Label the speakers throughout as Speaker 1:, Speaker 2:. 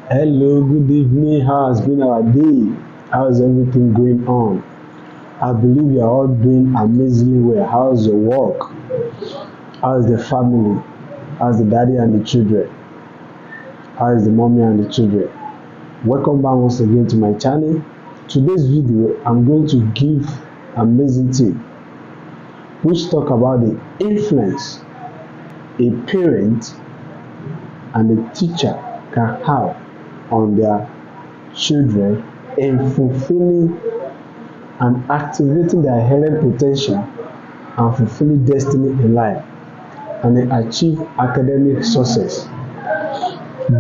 Speaker 1: Hello, good evening. How has been our day? How's everything going on? I believe you are all doing amazingly well. How's your work? How's the family? How's the daddy and the children? How is the mommy and the children? Welcome back once again to my channel. Today's video, I'm going to give amazing tip which talk about the influence a parent and a teacher can have on their children in fulfilling and activating their inherent potential and fulfilling destiny in life and then achieve academic success.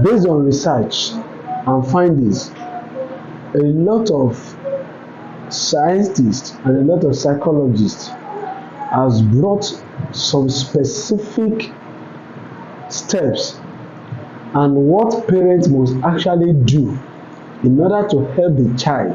Speaker 1: Based on research and findings, a lot of scientists and a lot of psychologists has brought some specific steps and what parents must actually do in order to help the child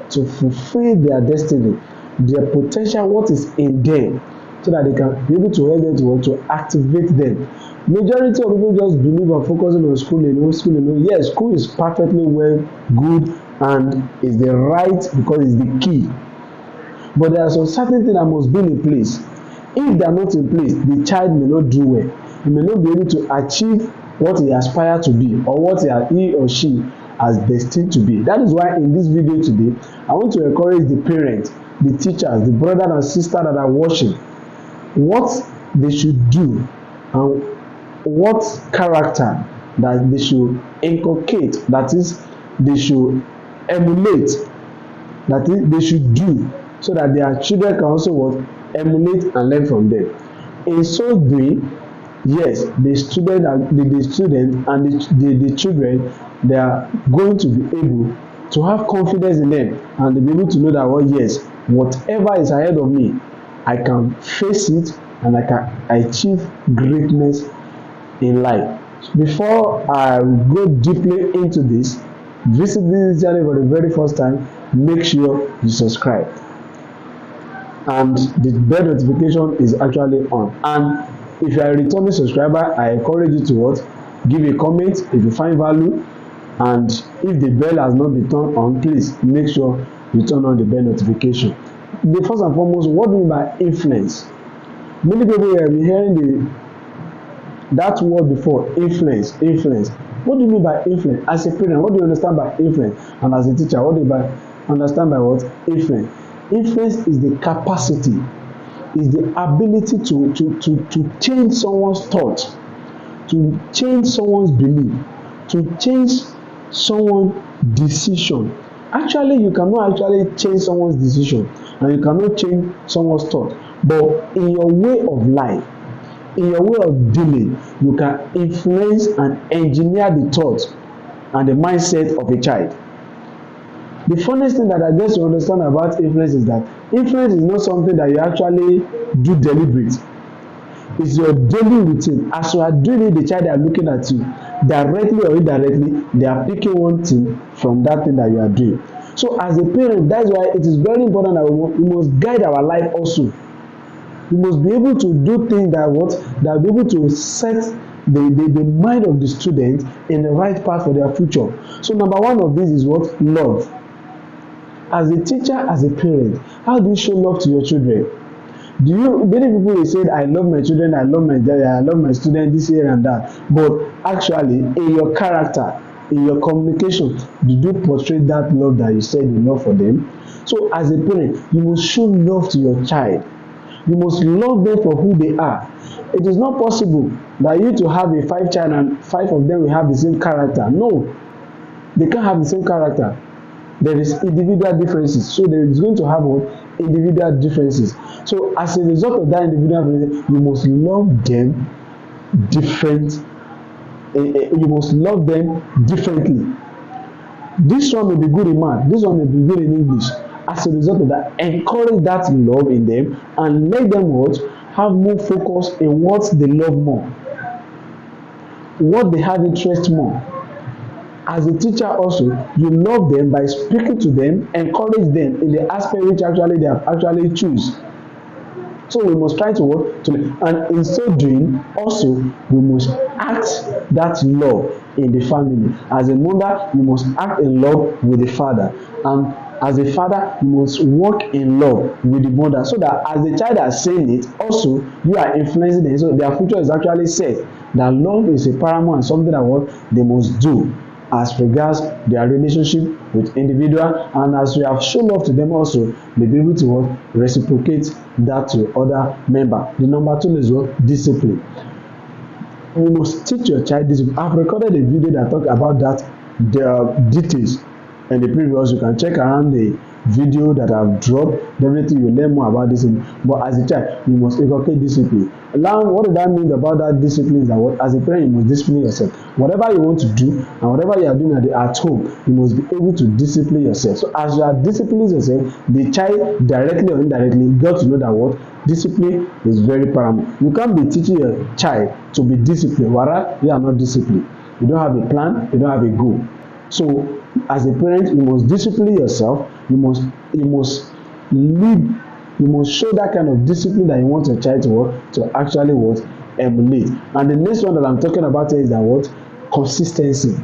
Speaker 1: to fulfill their destiny, their potential, what is in them, so that they can be able to help them to activate them. Majority of people just believe and focusing on school alone, school alone. Yes, school is perfectly well, good, and is the right because it's the key. But there are some certain things that must be in place. If they are not in place, the child may not do well. He may not be able to achieve what he aspires to be or what he or she has destined to be. That is why in this video today, I want to encourage the parents, the teachers, the brothers and sisters that are watching, what they should do and what character that they should inculcate, that is, they should emulate, that is, they should do, so that their children can also what? Emulate and learn from them. In so doing, yes, the student and the children, they are going to be able to have confidence in them and to be able to know that, well, yes, whatever is ahead of me, I can face it and I can achieve greatness in life. Before I go deeply into this, visit this channel for the very first time, make sure you subscribe and the bell notification is actually on. And if you are a returning subscriber, I encourage you to what? Give a comment if you find value, and if the bell has not been turned on, please make sure you turn on the bell notification. The first and foremost, what do you mean by influence? Many people have been hearing that word before, influence. What do you mean by influence? As a parent, what do you understand by influence? And as a teacher, what do you understand by what? Influence. Influence is the capacity, is the ability to change someone's thought, to change someone's belief, to change someone's decision. Actually, you cannot actually change someone's decision and you cannot change someone's thought, but in your way of life, in your way of dealing, you can influence and engineer the thought and the mindset of a child. The funniest thing that I guess you understand about influence is that influence is not something that you actually do deliberate. It's your daily routine. As you are doing it, the child are looking at you directly or indirectly. They are picking one thing from that thing that you are doing. So as a parent, that's why it is very important that we must guide our life also. We must be able to do things that will be able to set the mind of the student in the right path for their future. So number one of this is what? Love. As a teacher, as a parent, how do you show love to your children? Many people will say, I love my children, I love my dad, I love my student, this here and that. But actually, in your character, in your communication, did you portray that love that you said you love for them? So as a parent, you must show love to your child. You must love them for who they are. It is not possible that you to have a 5 child and 5 of them will have the same character. No, they can't have the same character. There is individual differences, so there is going to have individual differences. So as a result of that individual differences, you must love them different. You must love them differently. This one may be good in math, this one may be good in English. As a result of that, encourage that love in them and let them have more focus in what they love more, what they have interest more. As a teacher also, you love them by speaking to them, encourage them in the aspect which actually they have actually choose. So we must try to and in so doing also we must act that love in the family. As a mother, you must act in love with the father, and as a father, you must walk in love with the mother, so that as the child has seen it, also you are influencing them. So their future is actually set. That love is a paramount and something that what they must do as regards their relationship with individual, and as we have shown love to them also, they be able to what reciprocate that to other member. The number two is what discipline. You must teach your child discipline. I've recorded a video that talk about that, the details, and the previous you can check around the video that I've dropped. Definitely you will learn more about discipline. But as a child, you must inculcate discipline. Now, what does that mean about that discipline? Is that what, as a parent, you must discipline yourself. Whatever you want to do and whatever you are doing at home, you must be able to discipline yourself. So as you are disciplining yourself, the child directly or indirectly got to know that what discipline is very paramount. You can't be teaching your child to be disciplined, whereas you are not disciplined. You don't have a plan, you don't have a goal. So as a parent, you must discipline yourself. You must lead. You must show that kind of discipline that you want your child to what to actually what emulate. And the next one that I'm talking about here is that what consistency.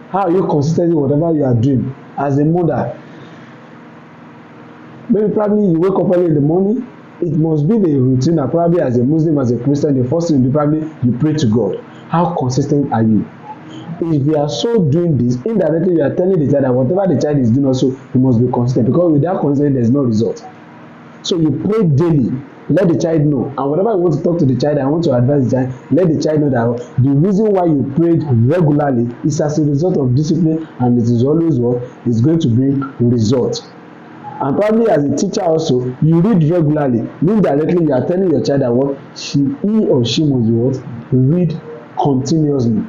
Speaker 1: How are you consistent in whatever you are doing as a mother? Maybe probably you wake up early in the morning. It must be the routine that probably as a Muslim, as a Christian, the first thing you do probably you pray to God. How consistent are you? If you are so doing this, indirectly you are telling the child that whatever the child is doing also, you must be consistent, because without consistency there is no result. So you pray daily, let the child know, and whatever you want to talk to the child and want to advise the child, let the child know that the reason why you prayed regularly is as a result of discipline, and it is always what is going to bring result. And probably as a teacher also, you read regularly, indirectly you are telling your child that what he or she must be what read continuously.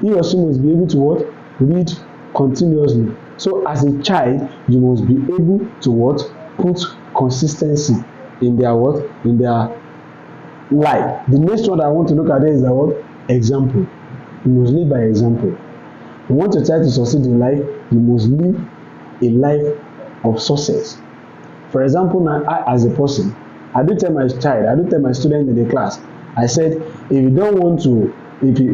Speaker 1: He or she must be able to what read continuously. So as a child, you must be able to what put consistency in their what in their life. The next one that I want to look at is that what example. You must live by example. You want your child to succeed in life, you must live a life of success. For example, now I as a person, I do tell my student in the class, I said, if you don't want to,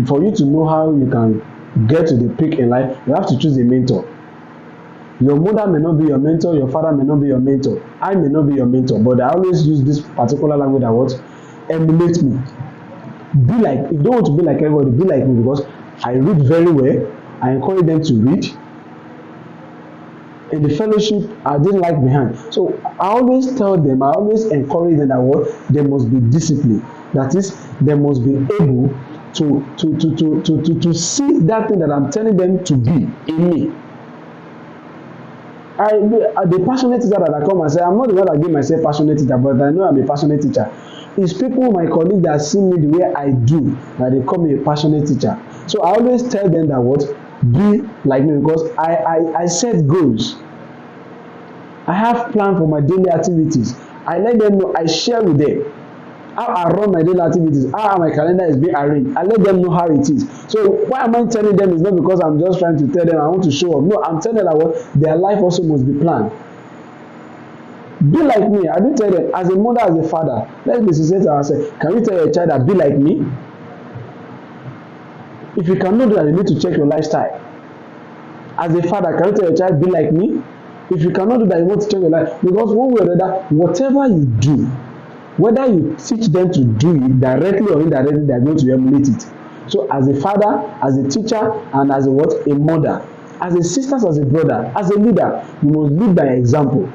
Speaker 1: for you to know how you can get to the peak in life, you have to choose a mentor. Your mother may not be your mentor, your father may not be your mentor, I may not be your mentor, but I always use this particular language that what emulate me. Be like, if you don't want to be like everybody, be like me, because I read very well. I encourage them to read. In the fellowship, I didn't like behind. So I always tell them, I always encourage them that what they must be disciplined. That is, they must be able to see that thing that I'm telling them to be in me. The passionate teacher that I come and say, I'm not the one that give myself passionate teacher, but I know I'm a passionate teacher. It's people, my colleagues, that see me the way I do, that they call me a passionate teacher. So I always tell them that what be like me, because I set goals. I have plan for my daily activities. I let them know, I share with them how I run my daily activities, how my calendar is being arranged. I let them know how it is. So why am I telling them? Is not because I'm just trying to tell them I want to show up. No, I'm telling them that what their life also must be planned. Be like me. I do tell them, as a mother, as a father, let's be sincere to ourselves. Can you tell your child that be like me? If you cannot do that, you need to check your lifestyle. As a father, can you tell your child be like me? If you cannot do that, you want to check your life. Because one way or another, whatever you do, whether you teach them to do it directly or indirectly, they are going to emulate it. So as a father, as a teacher, and as a what? A mother, as a sister, as a brother, as a leader, you must lead by example.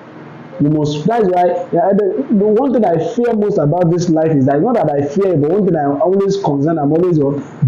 Speaker 1: You must, that's why the one thing I fear most about this life is that, not that I fear, but one thing I'm always concerned, I'm always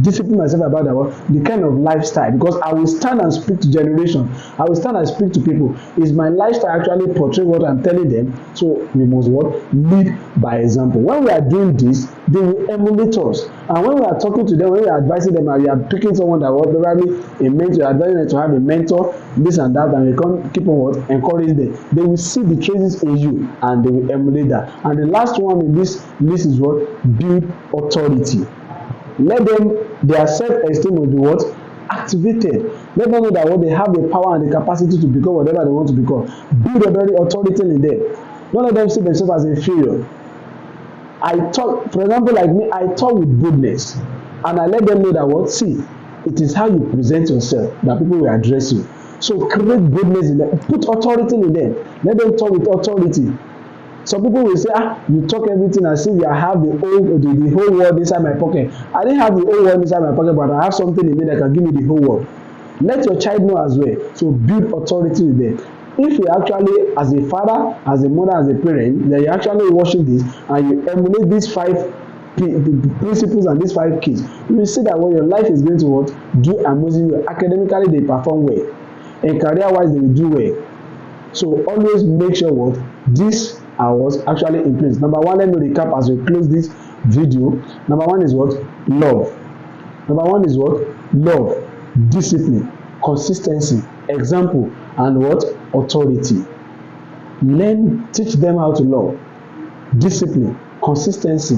Speaker 1: discipline myself about that, the kind of lifestyle, because I will stand and speak to generation, I will stand and speak to people. Is my lifestyle actually portray what I'm telling them? So we must what? Lead by example. When we are doing this, they will emulate us. And when we are talking to them, when we are advising them, and we are picking someone that was probably a mentor, advising them to have a mentor, this and that, and we can keep on what? Encourage them. They will see the traces in you and they will emulate that. And the last one in this list is what? Build authority. Let them, their self-esteem will be what? Activated. Let them know that what they have the power and the capacity to become whatever they want to become. Build authority in them. Don't let them see themselves as inferior. I talk, for example, like me, I talk with boldness, and I let them know that what? See, it is how you present yourself that people will address you. So create boldness in them, put authority in them, let them talk with authority. Some people will say, you talk everything as if I have the whole world inside my pocket. I didn't have the whole world inside my pocket, but I have something in me that can give me the whole world. Let your child know as well. So build authority with them. If you actually, as a father, as a mother, as a parent, that you're actually watching this and you emulate these 5 principles and these 5 keys, you will see that when your life is going to do amazing well. Academically, they perform well, and career-wise, they will do well. So always make sure these are actually in place. Number 1, let me recap as we close this video. Number 1 is love. Number 1 is love, discipline, consistency, example, and authority. Teach them how to love, discipline, consistency,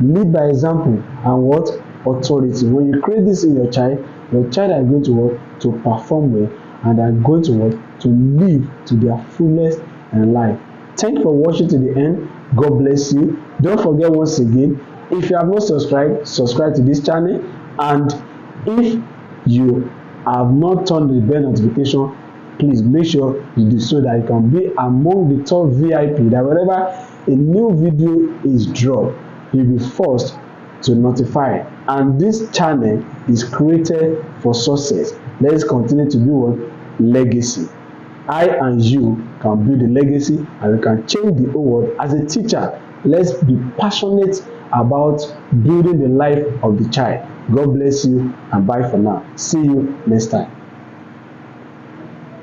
Speaker 1: lead by example, and authority. When you create this in your child are going to perform well, and are going to live to their fullest in life. Thank you for watching to the end. God bless you. Don't forget, once again, if you have not subscribed, subscribe to this channel, and if you have not turned the bell notification, please make sure you do, so that you can be among the top VIP, that whenever a new video is dropped, you'll be first to notify. And this channel is created for success. Let's continue to build legacy. I and you can build a legacy, and we can change the whole world. As a teacher, let's be passionate about building the life of the child. God bless you, and bye for now. See you next time.